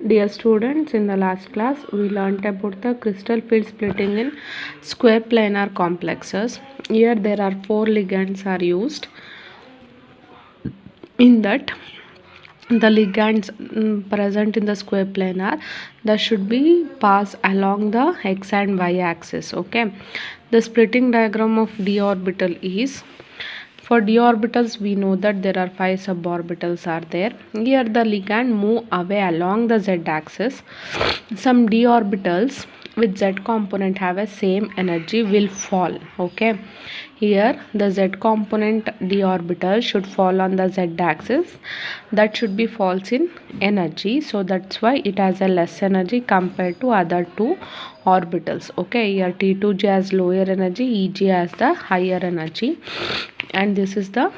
Dear students, in the last class we learnt about the crystal field splitting in square planar complexes. Here there are four ligands are used. In that, the ligands present in the square planar, that should be passed along the x and y axis. Okay, the splitting diagram of d orbital is, for d orbitals we know that there are 5 suborbitals are there. Here the ligand move away along the z axis. Some d orbitals with z component have a same energy will fall. Okay, here the z component d orbital should fall on the z axis, that should be falls in energy, so that's why it has a less energy compared to other two orbitals. Okay, here T2g has lower energy, Eg has the higher energy, and this is the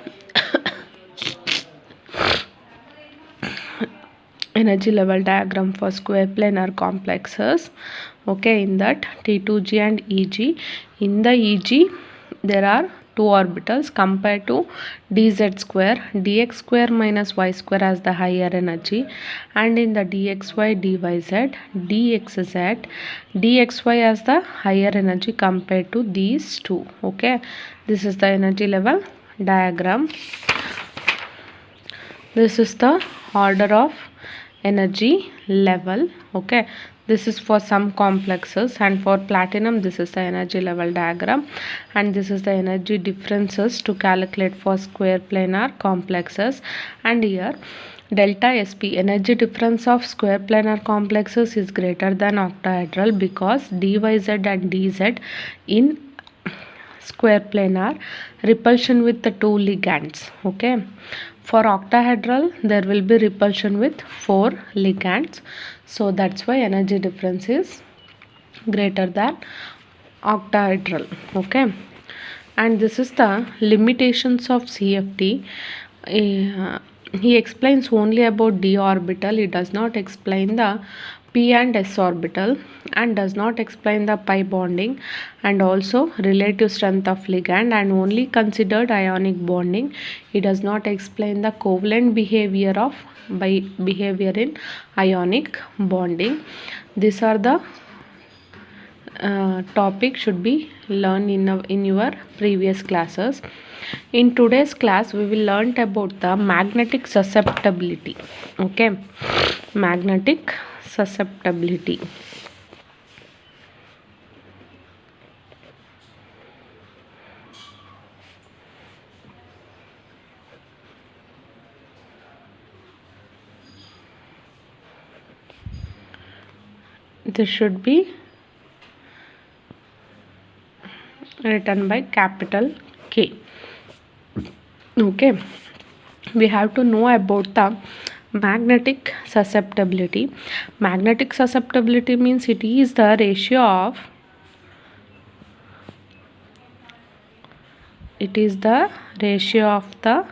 energy level diagram for square planar complexes. Okay, in that T2g and Eg, in the Eg there are two orbitals compared to dz square. Dx square minus y square has the higher energy, and in the dxy dyz dxz dxy has the higher energy compared to these two. Okay, this is the energy level diagram. This is the order of energy level. Okay, this is for some complexes, and for platinum this is the energy level diagram, and this is the energy differences to calculate for square planar complexes. And here delta sp, energy difference of square planar complexes, is greater than octahedral because dyz and dz in square planar repulsion with the two ligands. Okay, for octahedral there will be repulsion with 4 ligands, so that's why energy difference is greater than octahedral. Okay, and this is the limitations of CFT. He explains only about d orbital, he does not explain the p and s orbital, and does not explain the pi bonding and also relative strength of ligand, and only considered ionic bonding. He does not explain the covalent behavior of behavior in ionic bonding. These are the topic should be learned in your previous classes. In today's class we will learn about the magnetic susceptibility. Okay, magnetic susceptibility. This should be written by capital K. Okay, we have to know about the magnetic susceptibility. Magnetic susceptibility means it is the ratio of the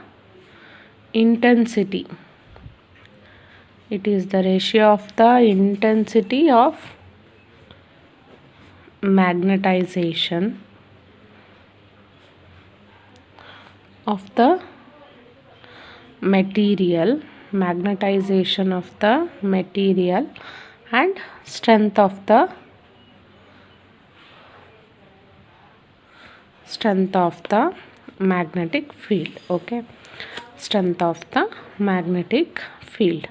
intensity. It is the ratio of the intensity of magnetization of the material, magnetization of the material, and strength of the magnetic field. Okay, strength of the magnetic field.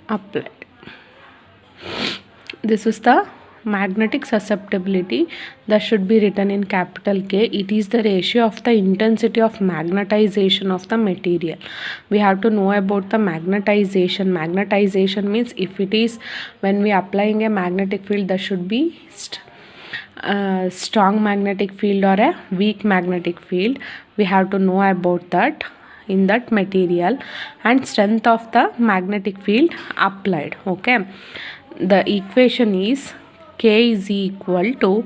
Applied. This is the magnetic susceptibility, that should be written in capital K. It is the ratio of the intensity of magnetization of the material. We have to know about the magnetization. Magnetization means if it is when we applying a magnetic field, that should be strong magnetic field or a weak magnetic field. We have to know about that in that material, and strength of the magnetic field applied. Okay, the equation is K is equal to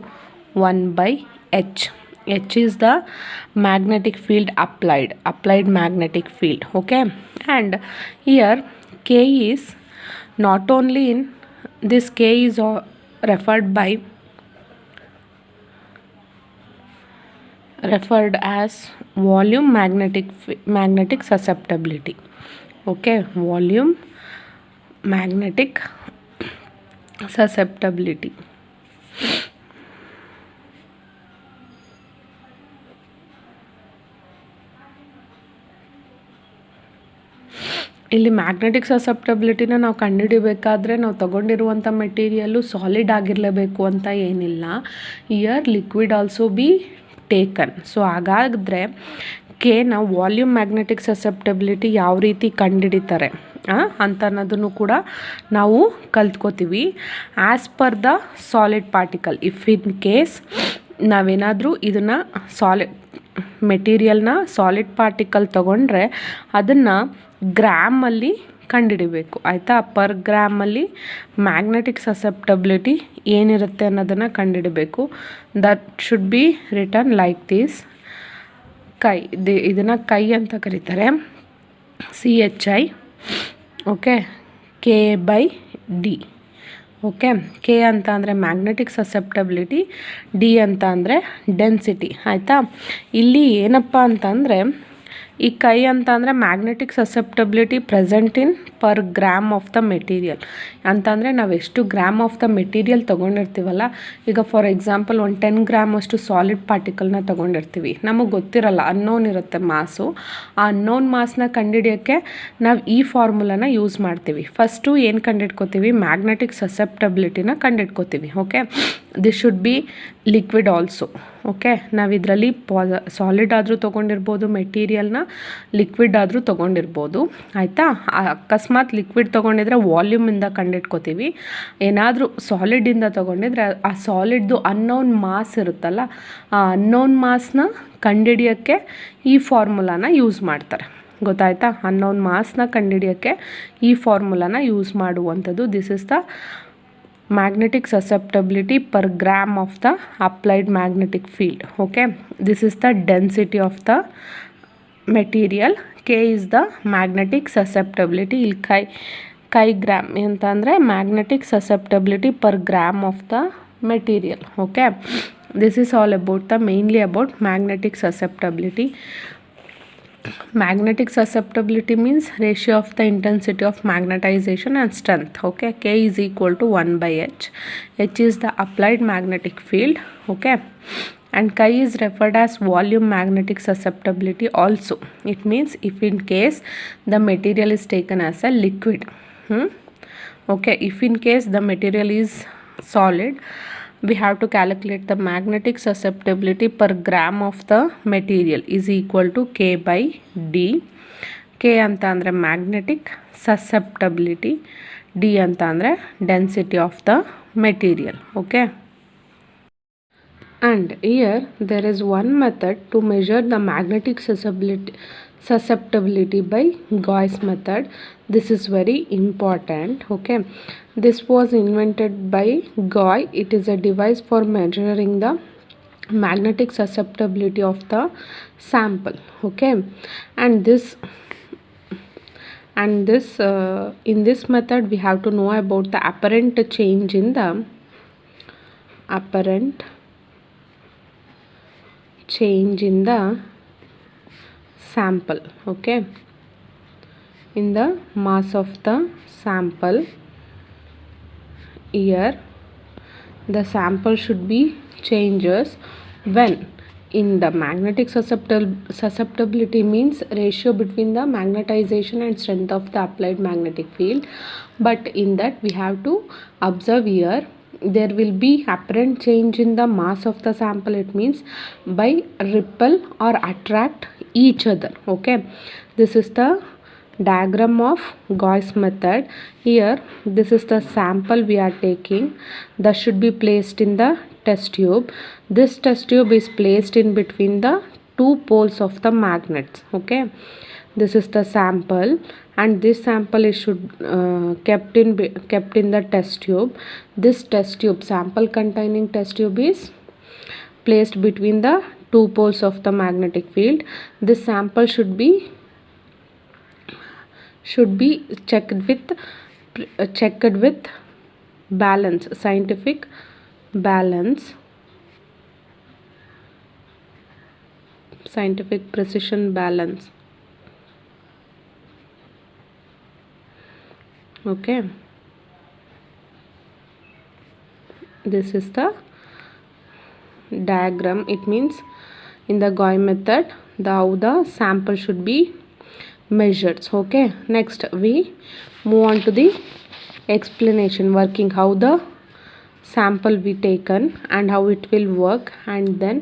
1 by H. H is the magnetic field applied magnetic field. Okay, and here K is not only in this, K is referred by referred as volume magnetic susceptibility. Okay, volume magnetic susceptibility. ಇಲ್ಲಿ magnetic ಸಸೆಪ್ಟಬಿಲಿಟಿನ ನಾವು ಕಂಡುಹಿಡಿಬೇಕಾದ್ರೆ ನಾವು ತಗೊಂಡಿರುವಂಥ material solid ಆಗಿರಲೇಬೇಕು ಅಂತ ಏನಿಲ್ಲ. Year liquid also be taken. So ಹಾಗಾದರೆ ಕೆನ volume magnetic susceptibility ಯಾವ ರೀತಿ ಕಂಡುಹಿಡಿತಾರೆ ಅಂತ ಅನ್ನೋದನ್ನು ಕೂಡ ನಾವು ಕಲ್ತ್ಕೋತೀವಿ. As per the solid particle, if in case ನಾವೇನಾದರೂ ಇದನ್ನು ಮೆಟೀರಿಯಲ್ನ ಸಾಲಿಡ್ ಪಾರ್ಟಿಕಲ್ ತೊಗೊಂಡ್ರೆ ಅದನ್ನು ಗ್ರಾಮಲ್ಲಿ ಕಂಡುಹಿಡಿಬೇಕು, ಆಯಿತಾ. ಪರ್ ಗ್ರಾಮಲ್ಲಿ ಮ್ಯಾಗ್ನೆಟಿಕ್ ಸಸೆಪ್ಟಬಿಲಿಟಿ ಏನಿರುತ್ತೆ ಅನ್ನೋದನ್ನು ಕಂಡುಹಿಡಬೇಕು. That should be return like this. Chi, ಇದನ್ನು ಕೈ ಅಂತ ಕರೀತಾರೆ, CHI. Okay, K/D. Okay, K ಅಂತ ಅಂದರೆ ಮ್ಯಾಗ್ನೆಟಿಕ್ ಸಸೆಪ್ಟಬಿಲಿಟಿ, ಡಿ ಅಂತ ಅಂದರೆ ಡೆನ್ಸಿಟಿ, ಆಯಿತಾ. ಇಲ್ಲಿ ಏನಪ್ಪ ಅಂತಂದರೆ ಈ ಕೈ ಅಂತ ಅಂದರೆ magnetic susceptibility present in per gram of the material ಅಂತಂದರೆ ನಾವು ಎಷ್ಟು ಗ್ರಾಮ್ ಆಫ್ ದ ಮೆಟೀರಿಯಲ್ ತೊಗೊಂಡಿರ್ತೀವಲ್ಲ. ಈಗ ಫಾರ್ ಎಕ್ಸಾಂಪಲ್ ಒಂದು 10 ಗ್ರಾಮ್ ಅಷ್ಟು ಸಾಲಿಡ್ ಪಾರ್ಟಿಕಲ್ನ ತೊಗೊಂಡಿರ್ತೀವಿ, ನಮಗೆ ಗೊತ್ತಿರಲ್ಲ, ಅನ್ನೋನ್ ಇರುತ್ತೆ ಮಾಸು. ಆ ಅನ್ನೋನ್ ಮಾಸ್ನ ಕಂಡುಹಿಡಿಯೋಕ್ಕೆ ನಾವು ಈ ಫಾರ್ಮುಲಾನ ಯೂಸ್ ಮಾಡ್ತೀವಿ. ಫಸ್ಟು ಏನು ಕಂಡುಹಿಡ್ಕೋತೀವಿ, ಮ್ಯಾಗ್ನೆಟಿಕ್ ಸಸೆಪ್ಟಬಿಲಿಟಿನ ಕಂಡುಹಿಡ್ಕೋತೀವಿ. Okay, this should be liquid also. Okay, ನಾವು ಇದರಲ್ಲಿ ಸಾಲಿಡ್ ಆದರೂ ತೊಗೊಂಡಿರ್ಬೋದು ಮೆಟೀರಿಯಲ್ನ, ಲಿಕ್ವಿಡ್ ಆದರೂ ತೊಗೊಂಡಿರ್ಬೋದು, ಆಯಿತಾ. ಅಕಸ್ಮಾತ್ ಲಿಕ್ವಿಡ್ ತೊಗೊಂಡಿದ್ರೆ ವಾಲ್ಯೂಮಿಂದ ಕಂಡಿಡ್ಕೋತೀವಿ. ಏನಾದರೂ ಸಾಲಿಡಿಂದ ತೊಗೊಂಡಿದ್ರೆ ಆ ಸಾಲಿಡ್ದು ಅನ್ನೋನ್ ಮಾಸ್ ಇರುತ್ತಲ್ಲ, ಆ ಅನ್ನೋನ್ ಮಾಸ್ನ ಕಂಡುಹಿಡಿಯೋಕ್ಕೆ ಈ ಫಾರ್ಮುಲಾನ ಯೂಸ್ ಮಾಡ್ತಾರೆ, ಗೊತ್ತಾಯ್ತಾ. ಅನ್ನೋನ್ ಮಾಸ್ನ ಕಂಡುಹಿಡಿಯೋಕ್ಕೆ ಈ ಫಾರ್ಮುಲಾನ ಯೂಸ್ ಮಾಡುವಂಥದ್ದು. This is the magnetic susceptibility per gram of the applied magnetic field. Okay, this is the density of the material. K is the magnetic susceptibility. ಇಲ್ಲಿ ಕೈ gram ಅಂತಂದರೆ magnetic susceptibility per gram of the material. Okay, this is all about the mainly about magnetic susceptibility. Magnetic susceptibility means ratio of the intensity of magnetization and strength. Okay, K is equal to 1/H. H is the applied magnetic field. Okay, and chi is referred as volume magnetic susceptibility also. It means if in case the material is taken as a liquid. Okay, if in case the material is solid, we have to calculate the magnetic susceptibility per gram of the material is equal to K/D. K ಅಂತ ಅಂದರೆ magnetic susceptibility, D ಅಂತ ಅಂದರೆ density of the material. Okay, and here there is one method to measure the magnetic susceptibility by Gauss method. This is very important. Okay, this was invented by Gauss. It is a device for measuring the magnetic susceptibility of the sample. Okay, and in this method we have to know about the apparent change in the sample. Okay, in the mass of the sample. Here the sample should be changes when in the magnetic susceptibility means ratio between the magnetization and strength of the applied magnetic field. But in that we have to observe here there will be apparent change in the mass of the sample. It means by repel or attract each other. Okay, this is the diagram of Gauss method. Here this is the sample we are taking, that should be placed in the test tube. This test tube is placed in between the two poles of the magnets. Okay, this is the sample and this sample is kept in the test tube. This test tube, sample containing test tube, is placed between the two poles of the magnetic field. This sample should be checked with balance, scientific balance. scientific precision balance. Okay, this is the diagram. It means in the GOI method how the sample should be measured. Okay, next we move on to the explanation, working how the sample we taken and how it will work, and then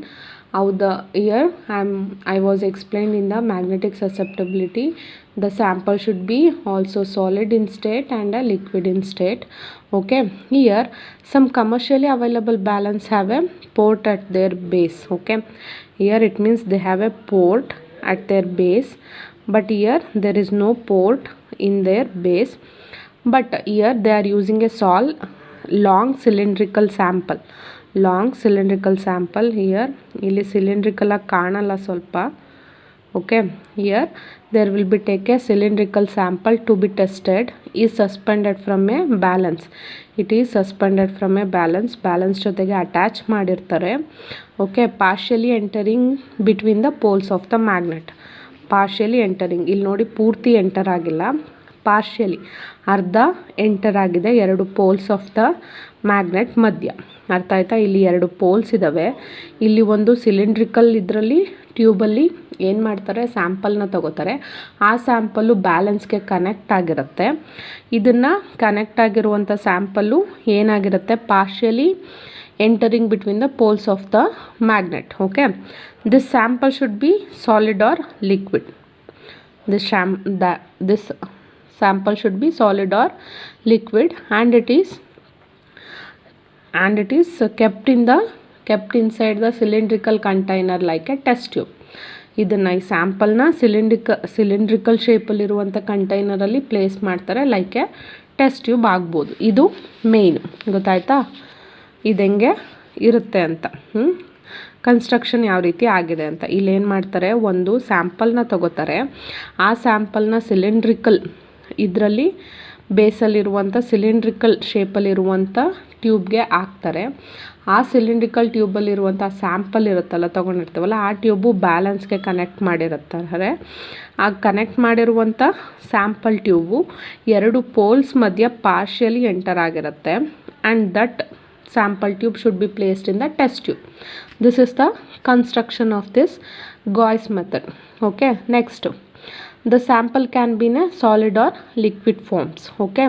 how the here I was explained in the magnetic susceptibility the sample should be also solid in state and a liquid in state. Okay, here some commercially available balance have a port at their base. Okay, here it means they have a port at their base, but here there is no port in their base, but here they are using a long cylindrical sample. Here ಇಲ್ಲಿ cylindrical ಆಗಿ ಕಾಣಲ್ಲ ಸ್ವಲ್ಪ. Okay, here there will be take a cylindrical sample to be tested, is suspended from a balance. It is suspended from a balance ಜೊತೆಗೆ attach ಮಾಡಿರ್ತಾರೆ. Okay, partially entering between the poles of the magnet. partially entering, ಇಲ್ಲಿ ನೋಡಿ ಪೂರ್ತಿ enter ಆಗಿಲ್ಲ, partially ಅರ್ಧ enter ಆಗಿದೆ ಎರಡು poles of the magnet ಮಧ್ಯ. ಅರ್ಥ ಆಯ್ತಾ? ಇಲ್ಲಿ ಎರಡು ಪೋಲ್ಸ್ ಇದ್ದಾವೆ. ಇಲ್ಲಿ ಒಂದು ಸಿಲಿಂಡ್ರಿಕಲ್ ಇದರಲ್ಲಿ ಟ್ಯೂಬಲ್ಲಿ ಏನು ಮಾಡ್ತಾರೆ, ಸ್ಯಾಂಪಲ್ನ ತಗೋತಾರೆ. ಆ ಸ್ಯಾಂಪಲ್ಲು ಬ್ಯಾಲೆನ್ಸ್ಗೆ ಕನೆಕ್ಟ್ ಆಗಿರುತ್ತೆ. ಇದನ್ನು ಕನೆಕ್ಟ್ ಆಗಿರುವಂಥ ಸ್ಯಾಂಪಲ್ಲು ಏನಾಗಿರುತ್ತೆ, partially entering between the poles of the magnet. Okay, this sample should be solid or liquid. This sample should be solid or liquid, and it is kept inside the cylindrical container like a test tube. ಇದನ್ನು ಈ ಸ್ಯಾಂಪಲ್ನ cylindrical ಶೇಪಲ್ಲಿರುವಂಥ ಕಂಟೈನರಲ್ಲಿ place ಮಾಡ್ತಾರೆ, like A test tube ಆಗ್ಬೋದು. ಇದು ಮೇಯ್ನು, ಗೊತ್ತಾಯ್ತಾ ಇದು ಹೆಂಗೆ ಇರುತ್ತೆ ಅಂತ. ಕನ್ಸ್ಟ್ರಕ್ಷನ್ ಯಾವ ರೀತಿ ಆಗಿದೆ ಅಂತ. ಇಲ್ಲೇನು ಮಾಡ್ತಾರೆ, ಒಂದು ಸ್ಯಾಂಪಲ್ನ ತಗೋತಾರೆ. ಆ ಸ್ಯಾಂಪಲ್ನ ಸಿಲಿಂಡ್ರಿಕಲ್ ಇದರಲ್ಲಿ ಬೇಸಲ್ಲಿರುವಂಥ ಸಿಲಿಂಡ್ರಿಕಲ್ ಶೇಪಲ್ಲಿರುವಂಥ ಟ್ಯೂಬ್ಗೆ ಹಾಕ್ತಾರೆ. ಆ ಸಿಲಿಂಡ್ರಿಕಲ್ ಟ್ಯೂಬಲ್ಲಿರುವಂಥ ಸ್ಯಾಂಪಲ್ ಇರುತ್ತಲ್ಲ, ತೊಗೊಂಡಿರ್ತೀವಲ್ಲ, ಆ ಟ್ಯೂಬು ಬ್ಯಾಲೆನ್ಸ್ಗೆ ಕನೆಕ್ಟ್ ಮಾಡಿರುತ್ತಾರೆ. ಆ ಕನೆಕ್ಟ್ ಮಾಡಿರುವಂಥ ಸ್ಯಾಂಪಲ್ ಟ್ಯೂಬು ಎರಡು ಪೋಲ್ಸ್ ಮಧ್ಯ ಪಾರ್ಷಿಯಲಿ ಎಂಟರ್ ಆಗಿರುತ್ತೆ, and that sample tube should be placed in the test tube. This is the construction of this Gauss method. Okay, next, the sample can be in a solid or liquid forms. Okay,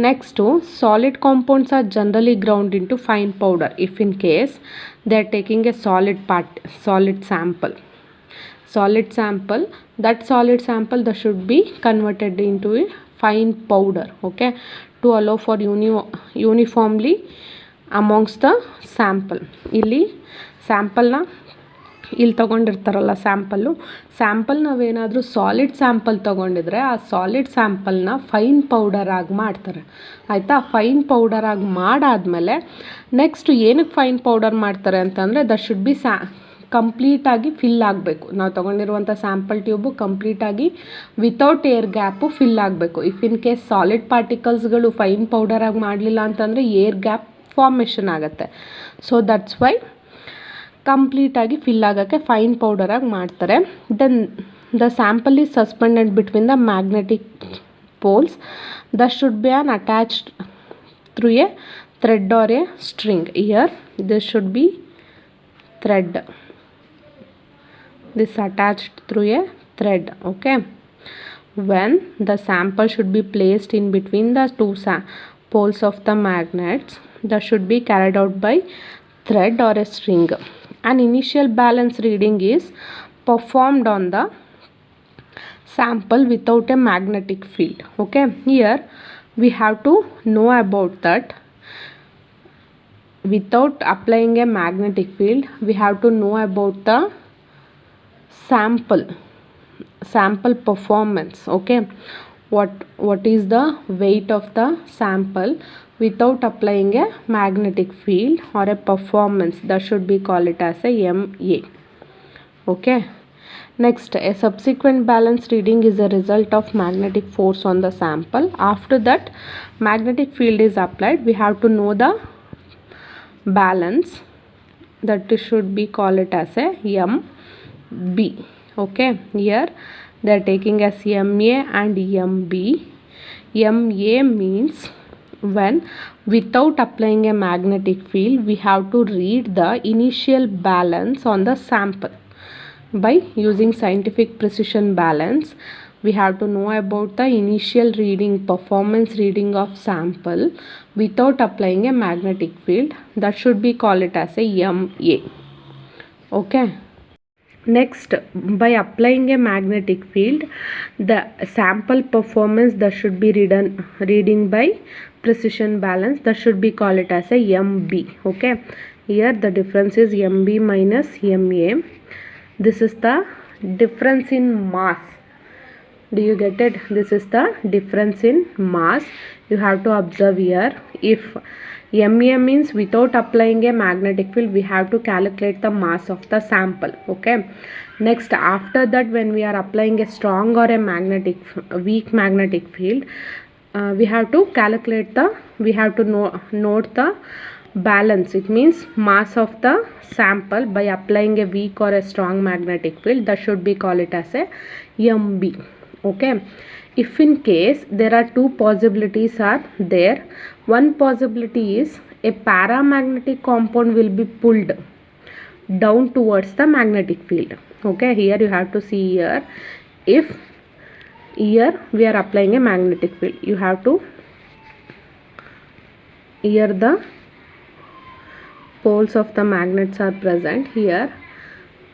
next, solid compounds are generally ground into fine powder if in case they are taking a solid sample, that solid sample that should be converted into a fine powder. Okay, to allow for uniformly amongst the sample. ಇಲ್ಲಿ ಸ್ಯಾಂಪಲ್ನ ಇಲ್ಲಿ ತೊಗೊಂಡಿರ್ತಾರಲ್ಲ sample ನಾವೇನಾದರೂ solid sample ತೊಗೊಂಡಿದ್ರೆ ಆ solid ಸ್ಯಾಂಪಲ್ನ fine ಪೌಡರಾಗಿ ಮಾಡ್ತಾರೆ. ಆಯಿತಾ? Fine ಪೌಡರಾಗಿ ಮಾಡಾದಮೇಲೆ next ಏನಕ್ಕೆ fine powder ಮಾಡ್ತಾರೆ ಅಂತಂದರೆ ದಟ್ ಶುಡ್ ಬಿ ಕಂಪ್ಲೀಟಾಗಿ ಫಿಲ್ ಆಗಬೇಕು. ನಾವು ತೊಗೊಂಡಿರುವಂಥ ಸ್ಯಾಂಪಲ್ ಟ್ಯೂಬು ಕಂಪ್ಲೀಟಾಗಿ ವಿತೌಟ್ ಏರ್ ಗ್ಯಾಪು ಫಿಲ್ ಆಗಬೇಕು. ಇಫ್ ಇನ್ ಕೇಸ್ ಸಾಲಿಡ್ ಪಾರ್ಟಿಕಲ್ಸ್ಗಳು ಫೈನ್ ಪೌಡರಾಗಿ ಮಾಡಲಿಲ್ಲ ಅಂತಂದರೆ ಏರ್ ಗ್ಯಾಪ್ ಫಾರ್ಮೇಷನ್ ಆಗುತ್ತೆ. ಸೊ ದಟ್ಸ್ ವೈ ಕಂಪ್ಲೀಟಾಗಿ ಫಿಲ್ ಆಗೋಕ್ಕೆ ಫೈನ್ ಪೌಡರಾಗಿ ಮಾಡ್ತಾರೆ. Then the sample is suspended between the magnetic poles that should be attached through a thread or a string. Here this should be thread, this attached through a thread. Okay, when the sample should be placed in between the two poles of the magnets that should be carried out by thread or a string. An initial balance reading is performed on the sample without a magnetic field. Okay, here we have to know about that. Without applying a magnetic field, we have to know about the sample performance. Okay, what is the weight of the sample without applying a magnetic field or a performance, that should be called it as a MA. Okay, next, a subsequent balance reading is a result of magnetic force on the sample. After that magnetic field is applied, we have to know the balance, that should be called it as a M. B. Okay, here they are taking as MA and MB. MA means when without applying a magnetic field we have to read the initial balance on the sample. By using scientific precision balance, we have to know about the initial reading, performance reading of sample without applying a magnetic field. That should be called it as a MA. Okay. Next, by applying a magnetic field, the sample performance that should be reading by precision balance, that should be called it as a MB. Okay, here the difference is MB minus MA. This is the difference in mass. Do you get it? This is the difference in mass. You have to observe here. If MA means without applying a magnetic field, we have to calculate the mass of the sample. Okay. Next, after that, when we are applying a strong or a weak magnetic field, we have to calculate we have to note the balance. It means mass of the sample by applying a weak or a strong magnetic field. That should be called it as a MB. Okay. If in case there are two possibilities are there, one possibility is a paramagnetic compound will be pulled down towards the magnetic field. Okay, here you have to see here, if here we are applying a magnetic field, you have to, here the poles of the magnets are present. Here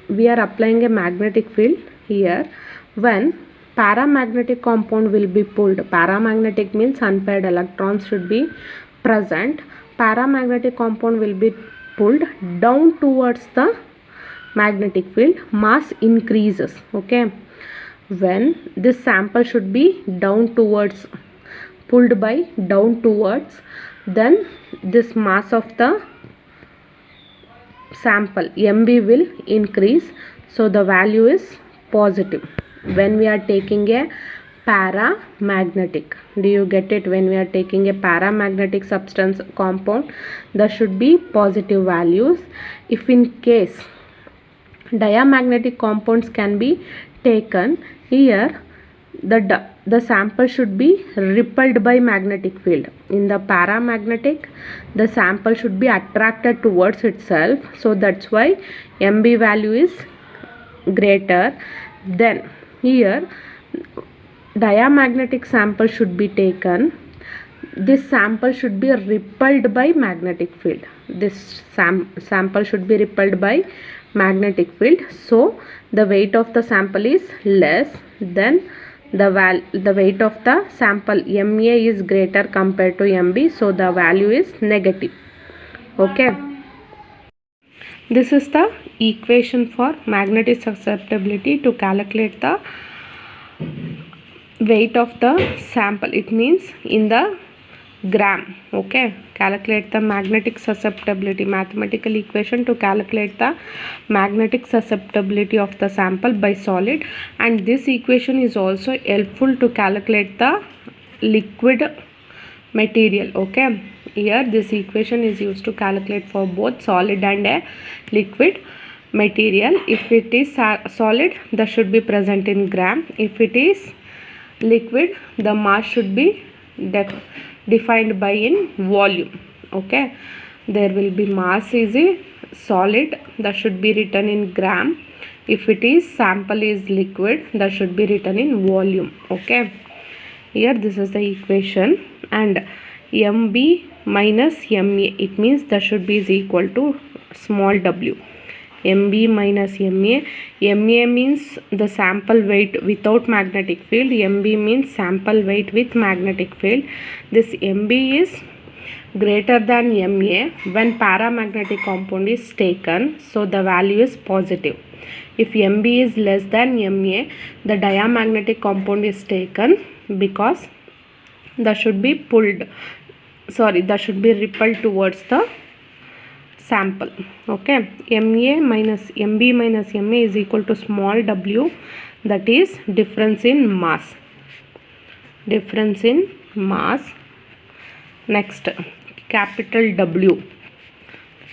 we are applying a magnetic field. Here when paramagnetic compound will be pulled, paramagnetic means unpaired electrons should be present, paramagnetic compound will be pulled down towards the magnetic field, mass increases. Okay, when this sample should be down towards, pulled by down towards, then this mass of the sample MB will increase, so the value is positive when we are taking a paramagnetic. Do you get it? When we are taking a paramagnetic substance compound, there should be positive values. If in case diamagnetic compounds can be taken, here the sample should be repelled by magnetic field. In the paramagnetic, the sample should be attracted towards itself, so that's why MB value is greater. Then here diamagnetic sample should be taken, this sample should be repelled by magnetic field, this sample should be repelled by magnetic field, so the weight of the sample is less, then the weight of the sample MA is greater compared to MB, so the value is negative. Okay, this is the equation for magnetic susceptibility to calculate the weight of the sample. It means in the gram. Okay, calculate the magnetic susceptibility, mathematical equation to calculate the magnetic susceptibility of the sample by solid, and this equation is also helpful to calculate the liquid material. Okay, here this equation is used to calculate for both solid and a liquid material. If it is solid, that should be present in gram. If it is liquid, the mass should be defined by in volume. Okay, there will be mass is a solid, that should be written in gram. If it is sample is liquid, that should be written in volume. Okay, here this is the equation, and MB minus MA, it means that should be is equal to small w. MB minus MA. MA means the sample weight without magnetic field. MB means sample weight with magnetic field. This MB is greater than MA when paramagnetic compound is taken, so the value is positive. If MB is less than MA, the diamagnetic compound is taken, because that should be pulled, that should be repelled towards the sample. Okay, MB minus MA is equal to small w, that is difference in mass. Difference in mass. Next, capital W,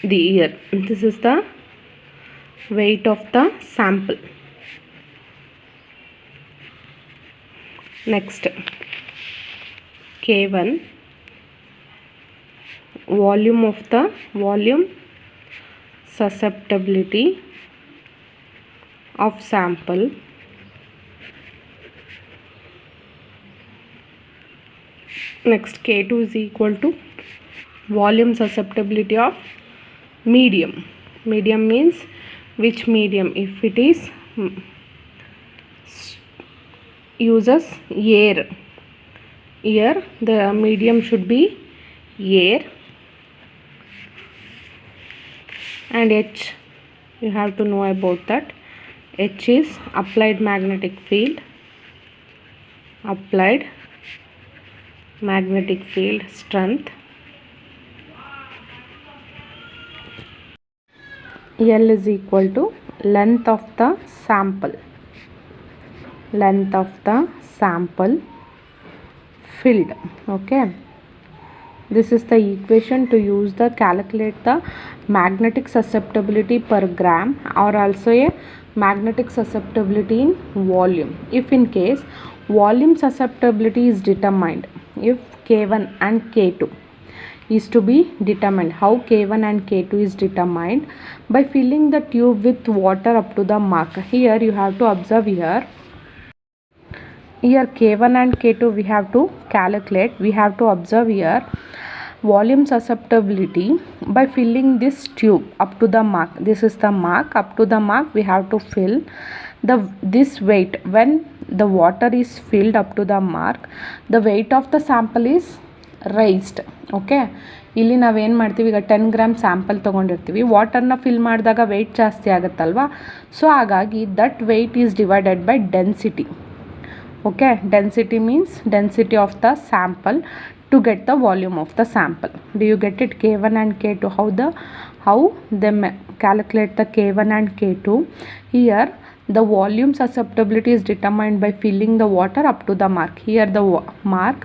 the here, this is the weight of the sample. Next, K1, volume susceptibility of sample. Next, K2 is equal to volume susceptibility of medium. Medium means which medium? If it is uses air, here the medium should be air. And H, you have to know about that. H is applied magnetic field, applied magnetic field strength. L is equal to length of the sample, length of the sample filled. Okay, this is the equation to use the calculate the magnetic susceptibility per gram, or also a magnetic susceptibility in volume. If in case volume susceptibility is determined, if K1 and K2 is to be determined. How K1 and K2 is determined? By filling the tube with water up to the mark. Here you have to observe here K1 and K2 we have to calculate. We have to observe here volume susceptibility by filling this tube up to the mark. This is the mark. Up to the mark we have to fill this weight. When the water is filled up to the mark, the weight of the sample is raised. Okay, ಇಲ್ಲಿ ನಾವೇನು ಮಾಡ್ತೀವಿ, ಈಗ 10 gram sample ತೊಗೊಂಡಿರ್ತೀವಿ, ವಾಟರ್ನ fill ಮಾಡಿದಾಗ weight ಜಾಸ್ತಿ ಆಗುತ್ತಲ್ವ. So ಹಾಗಾಗಿ that weight is divided by density. Okay, density means density of the sample to get the volume of the sample. Do you get it? K1 and K2, how they calculate the K1 and K2? Here the volume susceptibility is determined by filling the water up to the mark. Here the mark,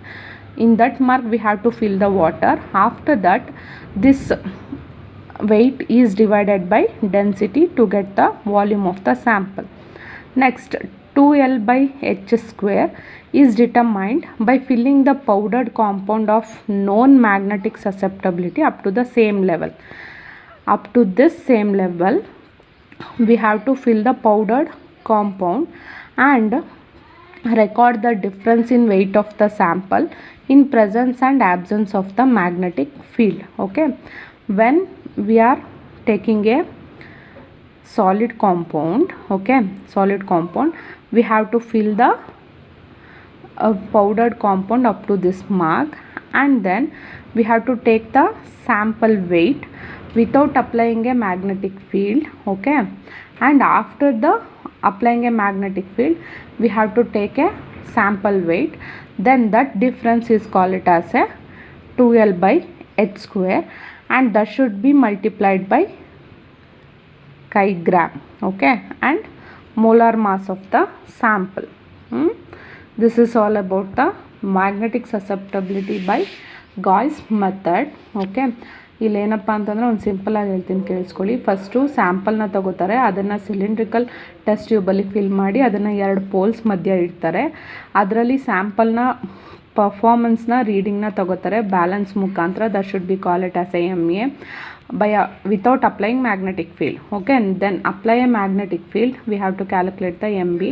in that mark we have to fill the water. After that this weight is divided by density to get the volume of the sample. Next, 2L by H square is determined by filling the powdered compound of known magnetic susceptibility up to the same level. Up to this same level we have to fill the powdered compound and record the difference in weight of the sample in presence and absence of the magnetic field. Okay, when we are taking a solid compound, okay, solid compound, we have to fill the powdered compound up to this mark, and then we have to take the sample weight without applying a magnetic field. Okay, and after the applying a magnetic field we have to take a sample weight, then that difference is called it as a 2L by H square, and that should be multiplied by kilogram. Okay, and molar mass of the sample. This is all about the magnetic susceptibility by Gauss method. Okay, ಇಲ್ಲಿ ಏನಪ್ಪ ಅಂತಂದರೆ ಒಂದು ಸಿಂಪಲಾಗಿ ಹೇಳ್ತೀನಿ ಕೇಳಿಸ್ಕೊಳ್ಳಿ. First ಸ್ಯಾಂಪಲ್ನ ತಗೋತಾರೆ, ಅದನ್ನು cylindrical test ಟ್ಯೂಬಲ್ಲಿ fill ಮಾಡಿ ಅದನ್ನು 2 ಪೋಲ್ಸ್ ಮಧ್ಯ ಇಡ್ತಾರೆ. ಅದರಲ್ಲಿ ಸ್ಯಾಂಪಲ್ನ ಪರ್ಫಾರ್ಮೆನ್ಸ್ನ ರೀಡಿಂಗ್ನ ತಗೋತಾರೆ ಬ್ಯಾಲೆನ್ಸ್ ಮುಖಾಂತರ. That should B call it as A MA by without applying magnetic field. Okay, and then apply a magnetic field, we have to calculate the MB.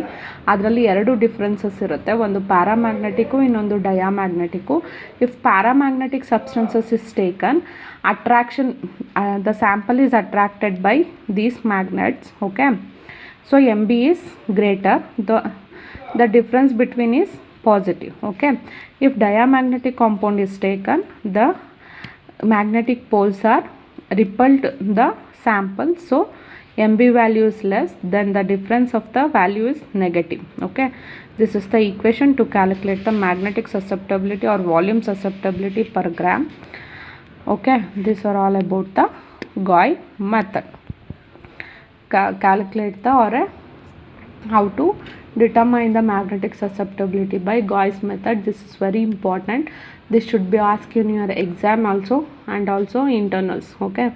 ಅದರಲ್ಲಿ 2 differences ಇರುತ್ತೆ, ಒಂದು ಪ್ಯಾರಾಮ್ಯಾಗ್ನೆಟಿಕ್ಕು, ಇನ್ನೊಂದು diamagnetic. If paramagnetic substances is taken, attraction the sample is attracted by these magnets. Okay, so MB is greater, the difference between is positive. Okay, if diamagnetic compound is taken, the magnetic poles are repelled the sample, so MB value is less, then the difference of the value is negative. Okay, this is the equation to calculate the magnetic susceptibility or volume susceptibility per gram. Okay, these are all about the Gauss method. Calculate the or how to determine the magnetic susceptibility by Gauss method. This is very important. This should be asked in your exam also and also internals. Okay.